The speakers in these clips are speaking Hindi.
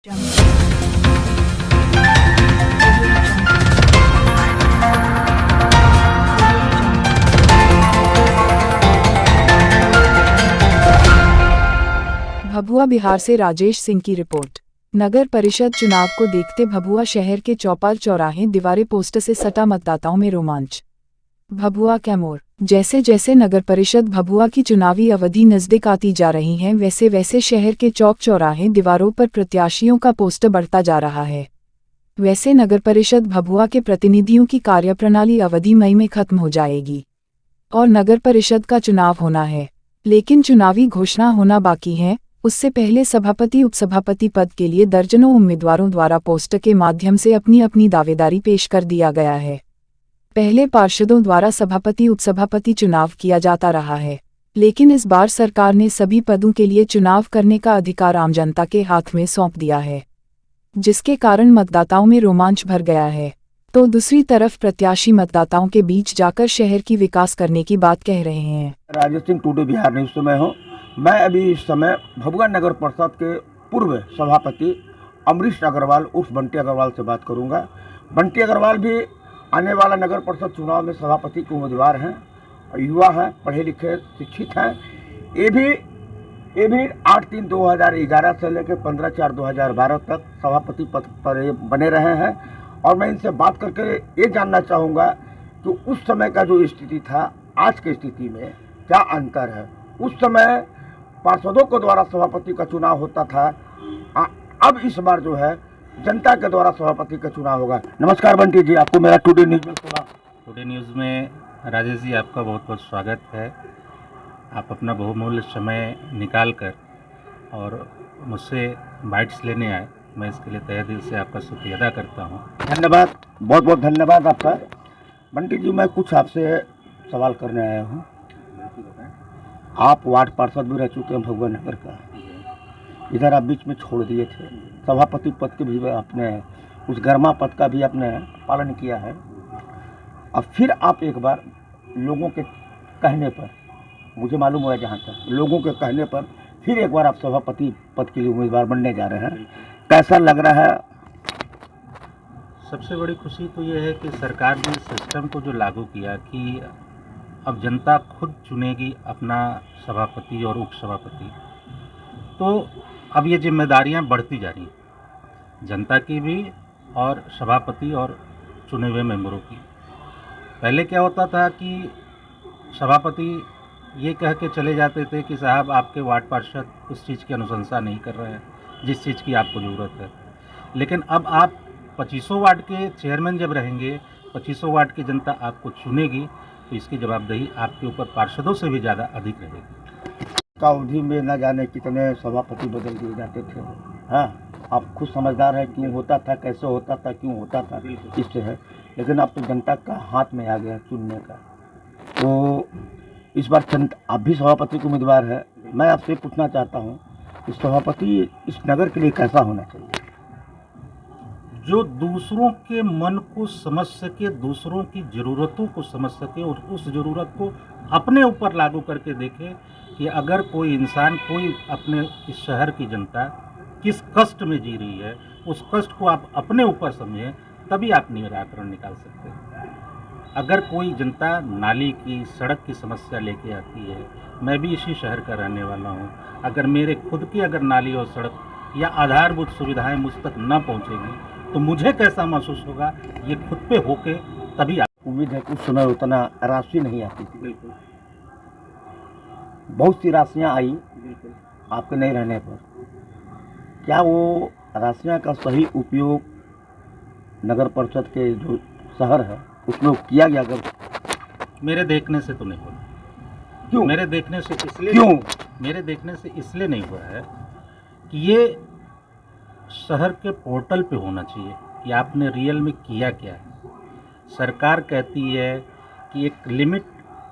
भभुआ बिहार से राजेश सिंह की रिपोर्ट। नगर परिषद चुनाव को देखते भभुआ शहर के चौपाल चौराहे दीवारें पोस्टर से सटा मतदाताओं में रोमांच। भभुआ कैमूर। जैसे जैसे नगर परिषद भभुआ की चुनावी अवधि नजदीक आती जा रही है वैसे वैसे शहर के चौक चौराहे दीवारों पर प्रत्याशियों का पोस्टर बढ़ता जा रहा है। वैसे नगर परिषद भभुआ के प्रतिनिधियों की कार्यप्रणाली अवधि मई में खत्म हो जाएगी और नगर परिषद का चुनाव होना है, लेकिन चुनावी घोषणा होना बाकी है। उससे पहले सभापति उपसभापति पद के लिए दर्जनों उम्मीदवारों द्वारा पोस्टर के माध्यम से अपनी अपनी दावेदारी पेश कर दिया गया है। पहले पार्षदों द्वारा सभापति उपसभापति चुनाव किया जाता रहा है, लेकिन इस बार सरकार ने सभी पदों के लिए चुनाव करने का अधिकार आम जनता के हाथ में सौंप दिया है, जिसके कारण मतदाताओं में रोमांच भर गया है। तो दूसरी तरफ प्रत्याशी मतदाताओं के बीच जाकर शहर की विकास करने की बात कह रहे हैं। राजेश सिंह टुडे बिहार न्यूज़ से मैं हूँ। मैं अभी इस समय भभुआ नगर परिषद के पूर्व सभापति अमरीश अग्रवाल उर्फ बंटी अग्रवाल से बात करूंगा। बंटी अग्रवाल भी आने वाला नगर परिषद चुनाव में सभापति के उम्मीदवार हैं और युवा हैं, पढ़े लिखे शिक्षित हैं। ये भी 8/3/2011 से लेकर 15/4/2012 तक सभापति पद पर बने रहे हैं। और मैं इनसे बात करके ये जानना चाहूँगा कि उस समय का जो स्थिति था आज की स्थिति में क्या अंतर है। उस समय पार्षदों के द्वारा सभापति का चुनाव होता था, अब इस बार जो है जनता के द्वारा सभापति का चुनाव होगा। नमस्कार बंटी जी, आपको मेरा टुडे न्यूज़ में टुडे न्यूज़ में राजेश जी आपका बहुत बहुत स्वागत है। आप अपना बहुमूल्य समय निकाल कर और मुझसे बाइट्स लेने आए, मैं इसके लिए तहे दिल से आपका शुक्रिया अदा करता हूँ। धन्यवाद, बहुत बहुत धन्यवाद आपका। बंटी जी, मैं कुछ आपसे सवाल करने आया हूँ। आप वार्ड पार्षद भी रह चुके हैं भभुआ नगर का, इधर आप बीच में छोड़ दिए थे, सभापति पद के भी आपने उस गर्मा पद का भी आपने पालन किया है। अब फिर आप एक बार लोगों के कहने पर, मुझे मालूम हुआ जहाँ तक लोगों के कहने पर फिर एक बार आप सभापति पद के लिए उम्मीदवार बनने जा रहे हैं, कैसा लग रहा है? सबसे बड़ी खुशी तो ये है कि सरकार ने सिस्टम को जो लागू किया कि अब जनता खुद चुनेगी अपना सभापति और उपसभापति, तो अब ये जिम्मेदारियां बढ़ती जा रही हैं जनता की भी और सभापति और चुने हुए मेंबरों की। पहले क्या होता था कि सभापति ये कह के चले जाते थे कि साहब आपके वार्ड पार्षद उस चीज़ की अनुशंसा नहीं कर रहे हैं जिस चीज़ की आपको ज़रूरत है। लेकिन अब आप 25 वार्ड के चेयरमैन जब रहेंगे, 25 वार्ड की जनता आपको चुनेगी, तो इसकी जवाबदेही आपके ऊपर पार्षदों से भी ज़्यादा अधिक रहेगी। का अवधि में न जाने कितने सभापति बदल दिए जाते थे। हाँ, आप खुद समझदार हैं क्यों होता था, कैसे होता था, क्यों होता था, इससे है। लेकिन अब तो जनता का हाथ में आ गया चुनने का। तो इस बार आप भी सभापति के उम्मीदवार है। मैं आपसे पूछना चाहता हूँ कि सभापति इस नगर के लिए कैसा होना चाहिए? जो दूसरों के मन को समझ सके, दूसरों की ज़रूरतों को समझ सके और उस ज़रूरत को अपने ऊपर लागू करके देखे कि अगर कोई इंसान, कोई अपने इस शहर की जनता किस कष्ट में जी रही है, उस कष्ट को आप अपने ऊपर समझें, तभी आप निराकरण निकाल सकते हैं। अगर कोई जनता नाली की, सड़क की समस्या लेके आती है, मैं भी इसी शहर का रहने वाला हूँ, अगर मेरे खुद की अगर नाली और सड़क या आधारभूत सुविधाएं मुझ तक न पहुँचेगी तो मुझे कैसा महसूस होगा, ये खुद पे होके तभी उम्मीद है कुछ समय उतना राशि नहीं आती थी। बिल्कुल, बहुत सी राशियाँ आई आपके नहीं रहने पर। क्या वो राशियाँ का सही उपयोग नगर परिषद के जो शहर है उसमें किया गया? अगर मेरे देखने से तो नहीं हुआ। क्यों? मेरे देखने से इसलिए नहीं हुआ है कि ये शहर के पोर्टल पे होना चाहिए कि आपने रियल में किया क्या है। सरकार कहती है कि एक लिमिट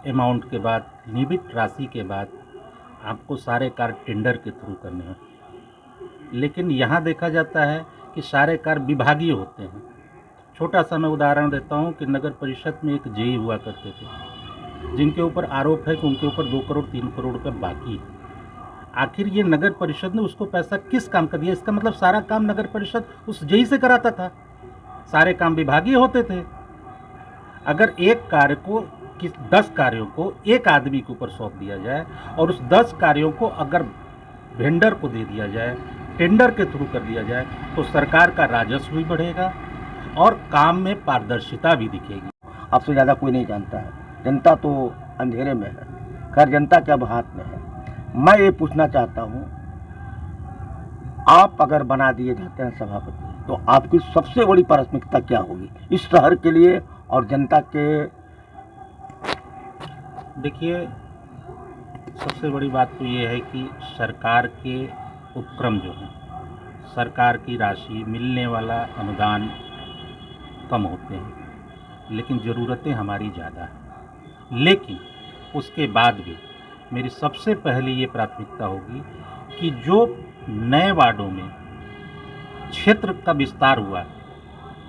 अमाउंट के बाद, लिमिट राशि के बाद आपको सारे कार्य टेंडर के थ्रू करने हैं, लेकिन यहाँ देखा जाता है कि सारे कार्य विभागीय होते हैं। छोटा सा मैं उदाहरण देता हूँ कि नगर परिषद में एक जेई हुआ करते थे जिनके ऊपर आरोप है कि उनके ऊपर 2 करोड़ 3 करोड़ रुपये बाकी है। आखिर ये नगर परिषद ने उसको पैसा किस काम का दिया? इसका मतलब सारा काम नगर परिषद उस जेई से कराता था, सारे काम विभागीय होते थे। अगर एक कार्य को 10 कार्यों को एक आदमी के ऊपर सौंप दिया जाए और उस 10 कार्यों को अगर वेंडर को दे दिया जाए, टेंडर के थ्रू कर दिया जाए, तो सरकार का राजस्व भी बढ़ेगा और काम में पारदर्शिता भी दिखेगी। आपसे ज़्यादा कोई नहीं जानता है, जनता तो अंधेरे में है। खैर, जनता के अब हाथ में है। मैं ये पूछना चाहता हूँ, आप अगर बना दिए जाते हैं सभापति, तो आपकी सबसे बड़ी प्राथमिकता क्या होगी इस शहर के लिए और जनता के? देखिए, सबसे बड़ी बात तो ये है कि सरकार के उपक्रम जो हैं, सरकार की राशि, मिलने वाला अनुदान कम होते हैं, लेकिन ज़रूरतें हमारी ज़्यादा हैं। लेकिन उसके बाद भी मेरी सबसे पहली ये प्राथमिकता होगी कि जो नए वार्डों में क्षेत्र का विस्तार हुआ है,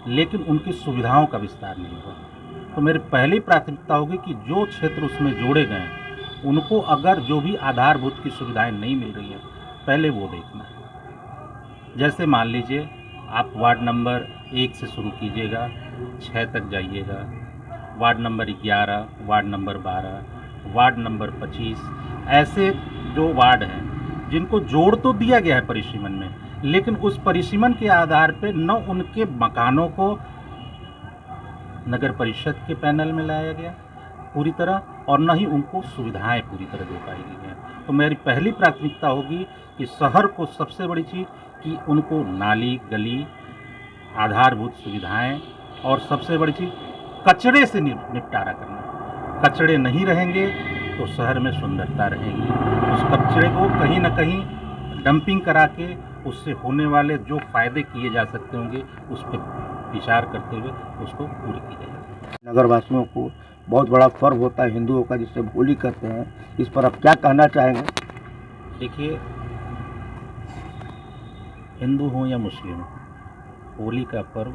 लेकिन उनकी सुविधाओं का विस्तार नहीं हुआ, तो मेरी पहली प्राथमिकता होगी कि जो क्षेत्र उसमें जोड़े गए हैं उनको अगर जो भी आधारभूत की सुविधाएं नहीं मिल रही हैं, पहले वो देखना है। जैसे मान लीजिए, आप वार्ड नंबर 1 से शुरू कीजिएगा, 6 तक जाइएगा, ward number 11, ward number 12, ward number 25, ऐसे जो वार्ड हैं जिनको जोड़ तो दिया गया है परिसीमन में, लेकिन उस परिसीमन के आधार पर न उनके मकानों को नगर परिषद के पैनल में लाया गया पूरी तरह, और न ही उनको सुविधाएं पूरी तरह दे पाई गई हैं। तो मेरी पहली प्राथमिकता होगी कि शहर को सबसे बड़ी चीज़ कि उनको नाली, गली, आधारभूत सुविधाएं, और सबसे बड़ी चीज़ कचरे से निपटारा करना। कचरे नहीं रहेंगे तो शहर में सुंदरता रहेगी। उस कचरे को कहीं ना कहीं डंपिंग करा के उससे होने वाले जो फ़ायदे किए जा सकते होंगे उस पर विचार करते हुए उसको पूरी की जाएगी। नगरवासियों को बहुत बड़ा पर्व होता है हिंदुओं का, जिससे होली करते हैं, इस पर आप क्या कहना चाहेंगे? देखिए, हिंदू हो या मुस्लिम, होली का पर्व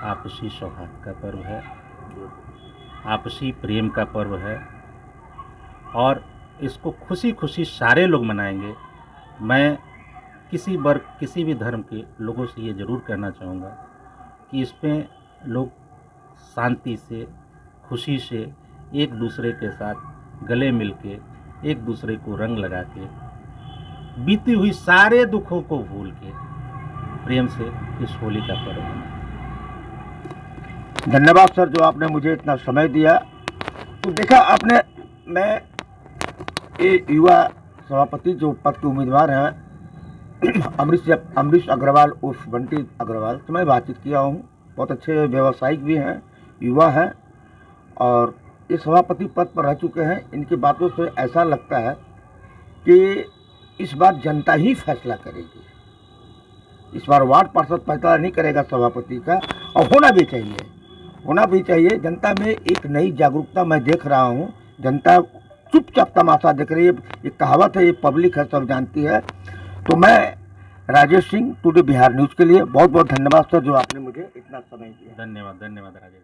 आपसी सौहार्द का पर्व है, आपसी प्रेम का पर्व है, और इसको खुशी खुशी सारे लोग मनाएंगे। मैं किसी वर्ग, किसी भी धर्म के लोगों से ये ज़रूर कहना चाहूँगा कि इसमें लोग शांति से, खुशी से एक दूसरे के साथ गले मिल के, एक दूसरे को रंग लगा के, बीती हुई सारे दुखों को भूल के प्रेम से इस होली का पर्व मनाएं। धन्यवाद सर, जो आपने मुझे इतना समय दिया। तो देखा आपने, मैं ये युवा सभापति जो पद के उम्मीदवार हैं अमरीश अग्रवाल उर्फ बंटी अग्रवाल से मैं बातचीत किया हूँ। बहुत अच्छे व्यवसायिक भी हैं, युवा हैं, और ये सभापति पद पर रह चुके हैं। इनकी बातों से ऐसा लगता है कि इस बार जनता ही फैसला करेगी। इस बार वार्ड पार्षद फैसला नहीं करेगा सभापति का, और होना भी चाहिए। जनता में एक नई जागरूकता मैं देख रहा हूँ। जनता चुपचाप तमाशा देख रही है। ये कहावत है, ये पब्लिक है, सब जानती है। तो मैं राजेश सिंह, टुडे बिहार न्यूज़ के लिए बहुत बहुत धन्यवाद सर, जो आपने मुझे इतना समय दिया। धन्यवाद राजेश।